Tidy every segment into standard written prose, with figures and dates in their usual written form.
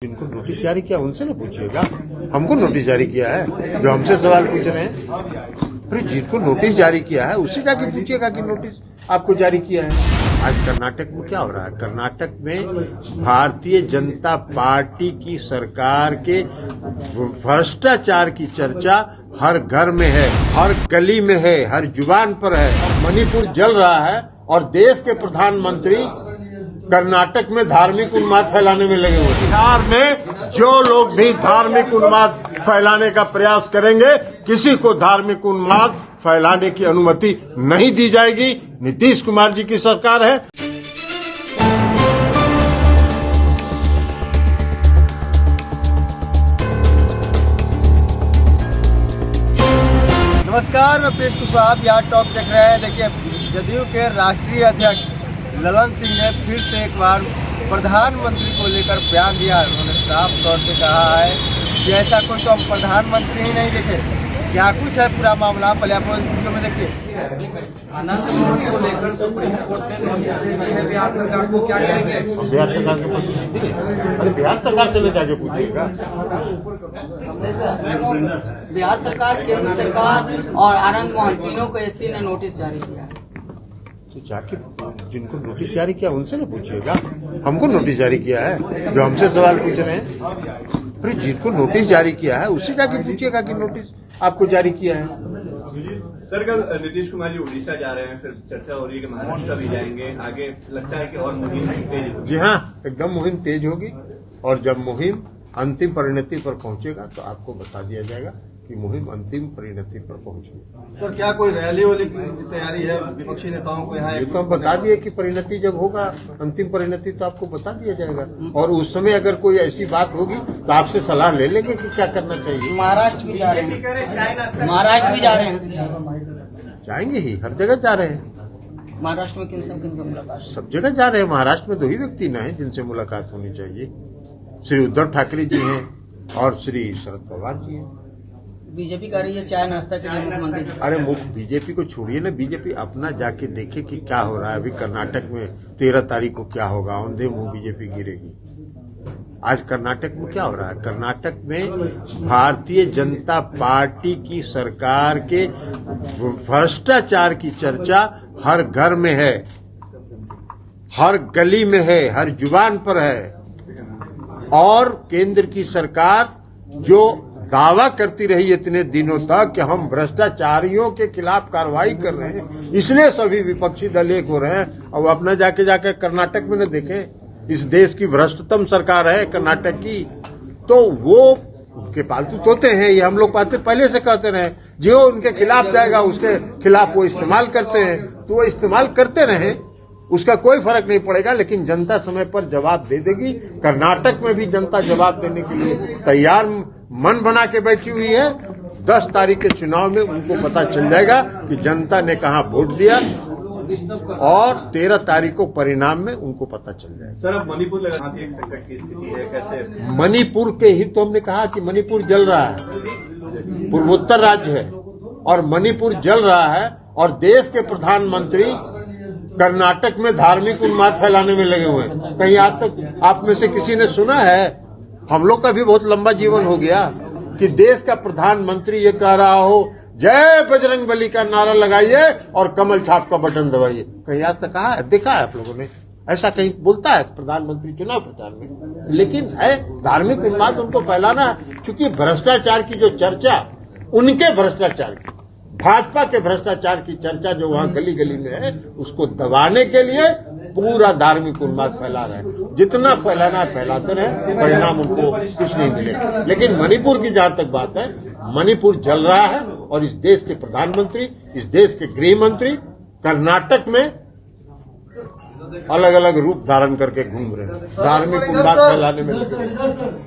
जिनको नोटिस जारी किया उनसे ना पूछिएगा, हमको नोटिस जारी किया है जो हमसे सवाल पूछ रहे हैं। अरे जिनको नोटिस जारी किया है उससे जाके पूछिएगा कि नोटिस आपको जारी किया है। आज कर्नाटक में क्या हो रहा है? कर्नाटक में भारतीय जनता पार्टी की सरकार के भ्रष्टाचार की चर्चा हर घर में है, हर गली में है, हर जुबान पर है। मणिपुर जल रहा है और देश के प्रधानमंत्री कर्नाटक में धार्मिक उन्माद फैलाने में लगे हुए। बिहार में जो लोग भी धार्मिक उन्माद फैलाने का प्रयास करेंगे, किसी को धार्मिक उन्माद फैलाने की अनुमति नहीं दी जाएगी। नीतीश कुमार जी की सरकार है। नमस्कार, मैं प्रेस कुशवाहा, आप बिहार टॉप देख रहे हैं। देखिए, जदयू के राष्ट्रीय अध्यक्ष ललन सिंह ने फिर से एक बार प्रधानमंत्री को लेकर बयान दिया। उन्होंने साफ तौर पे कहा है कि ऐसा कोई तो हम प्रधानमंत्री ही नहीं देखे। क्या कुछ है पूरा मामला, पहले आप वीडियो में देखिए। अनंत को लेकर सुप्रीम कोर्ट ने बिहार सरकार को क्या कहेंगे? बिहार सरकार के अरे बिहार सरकार से ले जाके पूछिएगा। बिहार सरकार, केंद्र सरकार और आनंद मोहन तीनों को एससी ने नोटिस जारी किया है। तो जाके जिनको नोटिस जारी किया उनसे ना पूछिएगा, हमको नोटिस जारी किया है जो हमसे सवाल पूछ रहे हैं। अरे जिनको नोटिस जारी किया है उससे जाके पूछिएगा कि नोटिस आपको जारी किया है। सर, कल नीतीश कुमार जी उड़ीसा जा रहे हैं, फिर चर्चा हो रही है कि महाराष्ट्र भी जाएंगे। आगे लगता है कि और मुहिम तेज होगी। जी हाँ, एकदम मुहिम तेज होगी और जब मुहिम अंतिम परिणति पर पहुंचेगा तो आपको बता दिया जाएगा कि मुहिम अंतिम परिणति पर पहुंची। सर, क्या कोई रैली वाली की तैयारी है विपक्षी नेताओं को? यहाँ ये तो हम बता दिए कि परिणति जब होगा, अंतिम परिणति, तो आपको बता दिया जाएगा। और उस समय अगर कोई ऐसी बात होगी तो आपसे सलाह ले लेंगे कि क्या करना चाहिए। महाराष्ट्र भी जा रहे हैं, महाराष्ट्र भी जा रहे हैं, जाएंगे ही, हर जगह जा रहे हैं। महाराष्ट्र में किनसे मुलाकात? सब जगह जा रहे हैं। महाराष्ट्र में 2 ही व्यक्ति न हैं जिनसे मुलाकात होनी चाहिए। श्री उद्धव ठाकरे जी हैं और श्री शरद पवार जी हैं। बीजेपी कर रही है चाय नाश्ता के लिए मुख्यमंत्री। अरे बीजेपी को छोड़िए ना, बीजेपी अपना जाके देखे कि क्या हो रहा है। अभी कर्नाटक में 13 तारीख को क्या होगा, औंधे मुंह बीजेपी गिरेगी। आज कर्नाटक में क्या हो रहा है? कर्नाटक में भारतीय जनता पार्टी की सरकार के भ्रष्टाचार की चर्चा हर घर में है, हर गली में है, हर जुबान पर है। और केंद्र की सरकार जो दावा करती रही इतने दिनों तक कि हम भ्रष्टाचारियों के खिलाफ कार्रवाई कर रहे हैं, इसलिए सभी विपक्षी दल एक हो रहे हैं। और अपना जाके कर्नाटक में न देखें, इस देश की भ्रष्टतम सरकार है कर्नाटक की। तो वो उनके पालतू तोते हैं, ये हम लोग पहले से कहते रहे। जो उनके खिलाफ जाएगा उसके खिलाफ वो इस्तेमाल करते हैं, तो वो इस्तेमाल करते रहे, उसका कोई फर्क नहीं पड़ेगा। लेकिन जनता समय पर जवाब दे देगी। कर्नाटक में भी जनता जवाब देने के लिए तैयार मन बना के बैठी हुई है। 10 तारीख के चुनाव में उनको पता चल जाएगा कि जनता ने कहाँ वोट दिया और 13 तारीख को परिणाम में उनको पता चल जाएगा। सर, अब मणिपुर लगा एक संकट की स्थिति है, कैसे? मणिपुर के ही तो हमने कहा कि मणिपुर जल रहा है, पूर्वोत्तर राज्य है और मणिपुर जल रहा है और देश के प्रधानमंत्री कर्नाटक में धार्मिक उन्माद फैलाने में लगे हुए हैं। कहीं आज तक आप में से किसी ने सुना है? हम लोग का भी बहुत लंबा जीवन हो गया कि देश का प्रधानमंत्री ये कह रहा हो जय बजरंग बली का नारा लगाइए और कमल छाप का बटन दबाइए। कहीं आज तक कहा है? देखा है आप लोगों ने? ऐसा कहीं बोलता है प्रधानमंत्री चुनाव प्रचार में? लेकिन है धार्मिक उन्माद उनको फैलाना है, क्योंकि भ्रष्टाचार की जो चर्चा, उनके भ्रष्टाचार की, भाजपा के भ्रष्टाचार की चर्चा जो वहां गली गली में है, उसको दबाने के लिए पूरा धार्मिक उन्माद फैला रहे हैं। जितना फैलाना है फैलाते रहे, परिणाम उनको कुछ नहीं मिलेगा। लेकिन मणिपुर की जहां तक बात है, मणिपुर जल रहा है और इस देश के प्रधानमंत्री, इस देश के गृह मंत्री कर्नाटक में अलग अलग रूप धारण करके घूम रहे हैं, धार्मिक उन्माद फैलाने में लगे।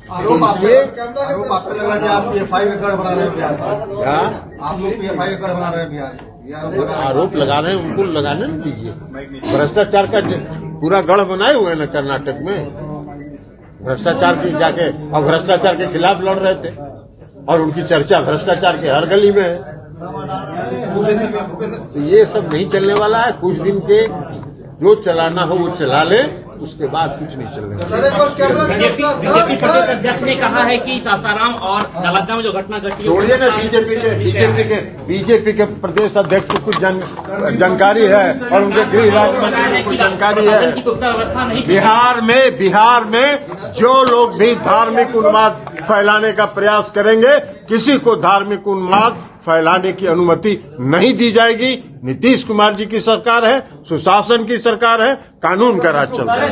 तो इसलिए आरोप आपको लग रहा है कि आप PFI का गढ़ बना रहे हैं बिहार में। क्या आप लोग PFI का गढ़ बना रहे हैं बिहार में? आरोप लगा रहे हैं, उनको लगाने नहीं दीजिए। भ्रष्टाचार का पूरा गढ़ बनाए हुए हैं ना कर्नाटक में। भ्रष्टाचार की जाके और भ्रष्टाचार के खिलाफ लड़ रहे थे और उनकी चर्चा भ्रष्टाचार के हर गली में है। तो ये सब नहीं चलने वाला है। कुछ दिन के जो चलाना हो वो चला ले, उसके बाद कुछ नहीं चलने बीजेपी प्रदेश अध्यक्ष ने कहा है कि सासाराम और नालंदा में जो घटना घटी है, छोड़िए ना बीजेपी के प्रदेश अध्यक्ष को कुछ जानकारी है और उनके गृह राज्य मंत्री को कुछ जानकारी है। व्यवस्था नहीं बिहार में जो लोग भी धार्मिक उन्माद फैलाने का प्रयास करेंगे, किसी को धार्मिक उन्माद फैलाने की अनुमति नहीं दी जाएगी। नीतीश कुमार जी की सरकार है, सुशासन की सरकार है, कानून का राज चलता है।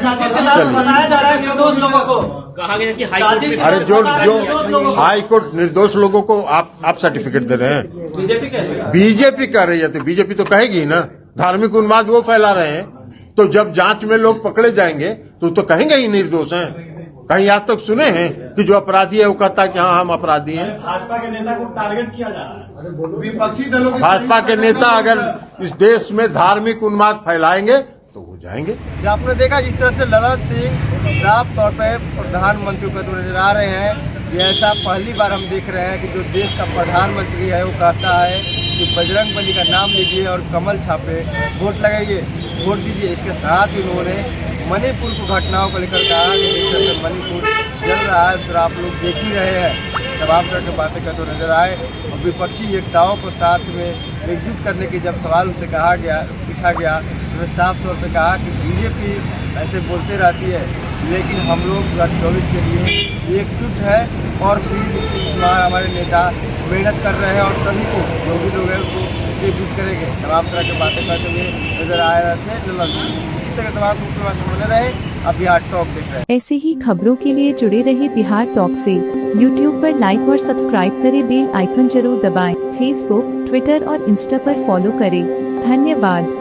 कहा गया कि हाईकोर्ट, अरे जो हाईकोर्ट निर्दोष लोगों को आप सर्टिफिकेट दे रहे हैं। बीजेपी कह रही है तो बीजेपी तो कहेगी ना, धार्मिक उन्माद वो फैला रहे हैं, तो जब जांच में लोग पकड़े जाएंगे तो कहेंगे ही निर्दोष हैं। कहीं आज तक सुने हैं कि जो अपराधी है वो कहता है कि हाँ हम अपराधी हैं। भाजपा के नेता को टारगेट किया जा रहा है, विपक्षी दलों भाजपा के नेता अगर इस देश में धार्मिक उन्माद फैलाएंगे तो वो जाएंगे। आपने देखा जिस तरह से ललन सिंह साफ तौर पर प्रधानमंत्री को नजर आ रहे हैं, ये ऐसा पहली बार हम देख रहे हैं कि जो देश का प्रधानमंत्री है वो कहता है कि बजरंग बली का नाम लीजिए और कमल छापे वोट लगाइए, वोट दीजिए। इसके साथ ही उन्होंने मणिपुर की घटनाओं को लेकर कहा कि जिस तरह से मणिपुर जल रहा है तो आप लोग देख ही रहे हैं, तमाम तरह की बातें करते नजर आए। और विपक्षी एकताओं को साथ में एकजुट करने की जब सवाल उनसे पूछा गया तो साफ तौर पर कहा कि बीजेपी ऐसे बोलते रहती है, लेकिन हम लोग 2024 के लिए एकजुट है और फिर नीतीश कुमार हमारे नेता मेहनत कर रहे हैं और सभी को जो भी लोग हैं उसको एकजुट करेंगे। तमाम तरह की बातें करते हुए नजर आ रहे थे ललन। इसी तरह तमाम बने रहे। अब बिहार टॉक देख रहे हैं। ऐसे ही खबरों के लिए जुड़े रहे बिहार टॉक से। यूट्यूब पर लाइक और सब्सक्राइब करें, बेल आइकन जरूर दबाएं। फेसबुक, ट्विटर और इंस्टा पर फॉलो करें। धन्यवाद।